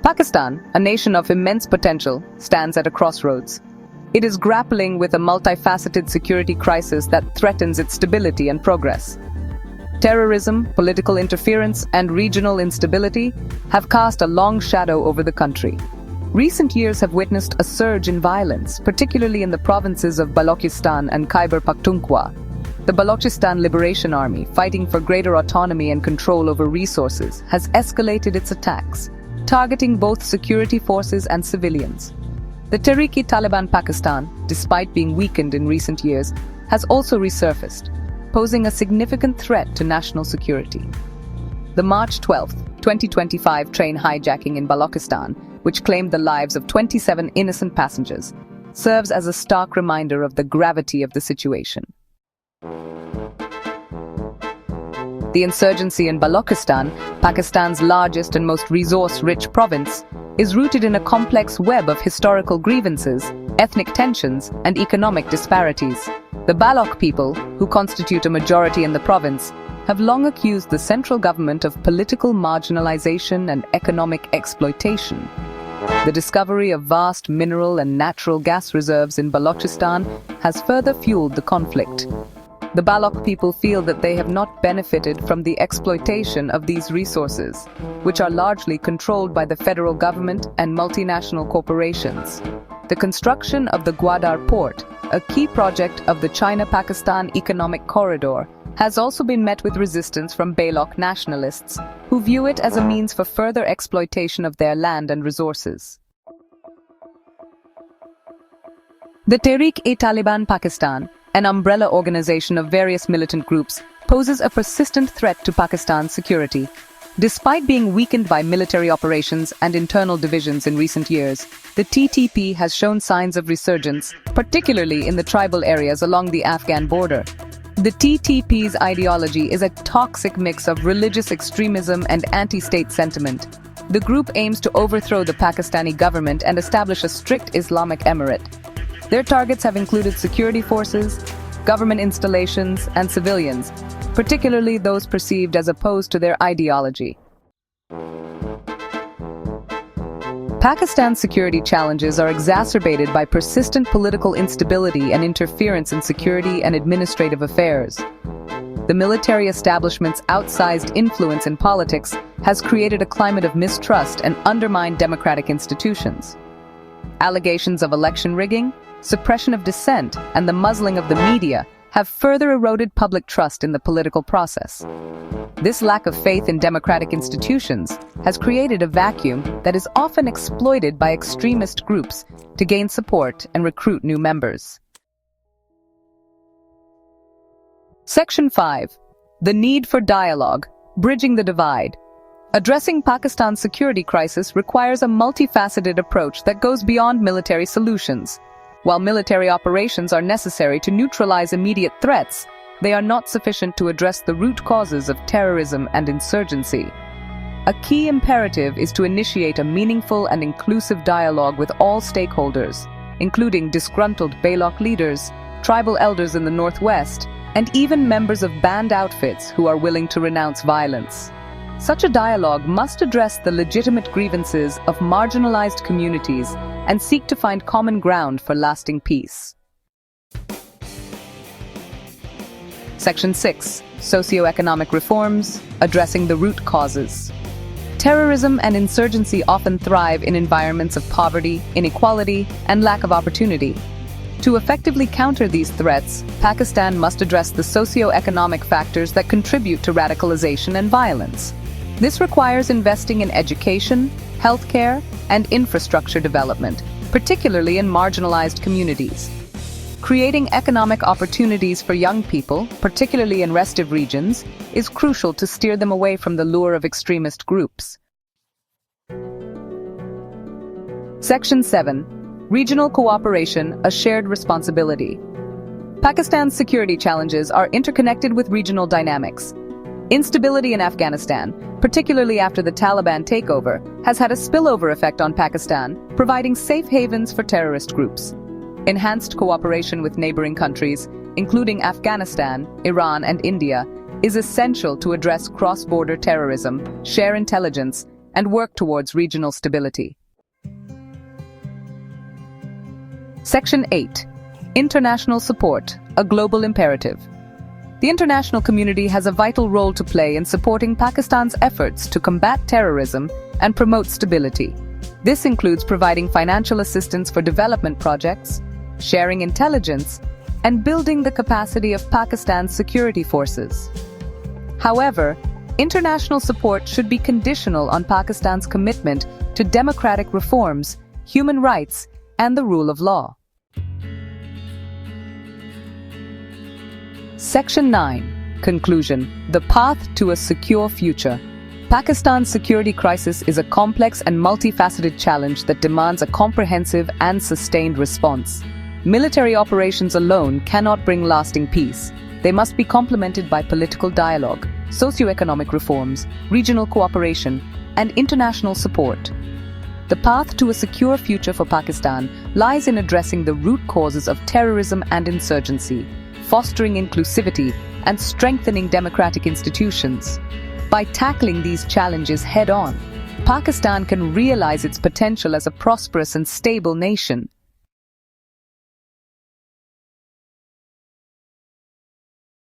Pakistan, a nation of immense potential, stands at a crossroads. It is grappling with a multifaceted security crisis that threatens its stability and progress. Terrorism, political interference, and regional instability have cast a long shadow over the country. Recent years have witnessed a surge in violence, particularly in the provinces of Balochistan and Khyber Pakhtunkhwa. The Balochistan Liberation Army, fighting for greater autonomy and control over resources, has escalated its attacks, targeting both security forces and civilians. The Tehreek-e-Taliban Pakistan, despite being weakened in recent years, has also resurfaced, posing a significant threat to national security. The March 12, 2025 train hijacking in Balochistan, which claimed the lives of 27 innocent passengers, serves as a stark reminder of the gravity of the situation. The insurgency in Balochistan, Pakistan's largest and most resource-rich province, is rooted in a complex web of historical grievances, ethnic tensions, and economic disparities. The Baloch people, who constitute a majority in the province, have long accused the central government of political marginalization and economic exploitation. The discovery of vast mineral and natural gas reserves in Balochistan has further fueled the conflict. The Baloch people feel that they have not benefited from the exploitation of these resources, which are largely controlled by the federal government and multinational corporations. The construction of the Gwadar port, a key project of the China-Pakistan Economic Corridor, has also been met with resistance from Baloch nationalists, who view it as a means for further exploitation of their land and resources. The Tehreek-e-Taliban Pakistan, an umbrella organization of various militant groups, poses a persistent threat to Pakistan's security. Despite being weakened by military operations and internal divisions in recent years, the TTP has shown signs of resurgence, particularly in the tribal areas along the Afghan border. The TTP's ideology is a toxic mix of religious extremism and anti-state sentiment. The group aims to overthrow the Pakistani government and establish a strict Islamic emirate. Their targets have included security forces, government installations, and civilians, particularly those perceived as opposed to their ideology. Pakistan's security challenges are exacerbated by persistent political instability and interference in security and administrative affairs. The military establishment's outsized influence in politics has created a climate of mistrust and undermined democratic institutions. Allegations of election rigging, suppression of dissent, and the muzzling of the media have further eroded public trust in the political process. This lack of faith in democratic institutions has created a vacuum that is often exploited by extremist groups to gain support and recruit new members. Section 5. The need for dialogue, bridging the divide. Addressing Pakistan's security crisis requires a multifaceted approach that goes beyond military solutions. While military operations are necessary to neutralize immediate threats, they are not sufficient to address the root causes of terrorism and insurgency. A key imperative is to initiate a meaningful and inclusive dialogue with all stakeholders, including disgruntled Baloch leaders, tribal elders in the northwest, and even members of banned outfits who are willing to renounce violence. Such a dialogue must address the legitimate grievances of marginalized communities and seek to find common ground for lasting peace. Section 6. Socioeconomic reforms, addressing the root causes. Terrorism and insurgency often thrive in environments of poverty, inequality, and lack of opportunity. To effectively counter these threats, Pakistan must address the socioeconomic factors that contribute to radicalization and violence. This requires investing in education, healthcare, and infrastructure development, particularly in marginalized communities. Creating economic opportunities for young people, particularly in restive regions, is crucial to steer them away from the lure of extremist groups. Section 7. Regional cooperation, a shared responsibility. Pakistan's security challenges are interconnected with regional dynamics. Instability in Afghanistan, particularly after the Taliban takeover, has had a spillover effect on Pakistan, providing safe havens for terrorist groups. Enhanced cooperation with neighboring countries, including Afghanistan, Iran, and India, is essential to address cross-border terrorism, share intelligence, and work towards regional stability. Section 8. International support, a global imperative. The international community has a vital role to play in supporting Pakistan's efforts to combat terrorism and promote stability. This includes providing financial assistance for development projects, sharing intelligence, and building the capacity of Pakistan's security forces. However, international support should be conditional on Pakistan's commitment to democratic reforms, human rights, and the rule of law. Section 9. Conclusion. The path to a secure future. Pakistan's security crisis is a complex and multifaceted challenge that demands a comprehensive and sustained response. Military operations alone cannot bring lasting peace. They must be complemented by political dialogue, socio-economic reforms, regional cooperation, and international support. The path to a secure future for Pakistan lies in addressing the root causes of terrorism and insurgency, fostering inclusivity, and strengthening democratic institutions. By tackling these challenges head-on, Pakistan can realize its potential as a prosperous and stable nation.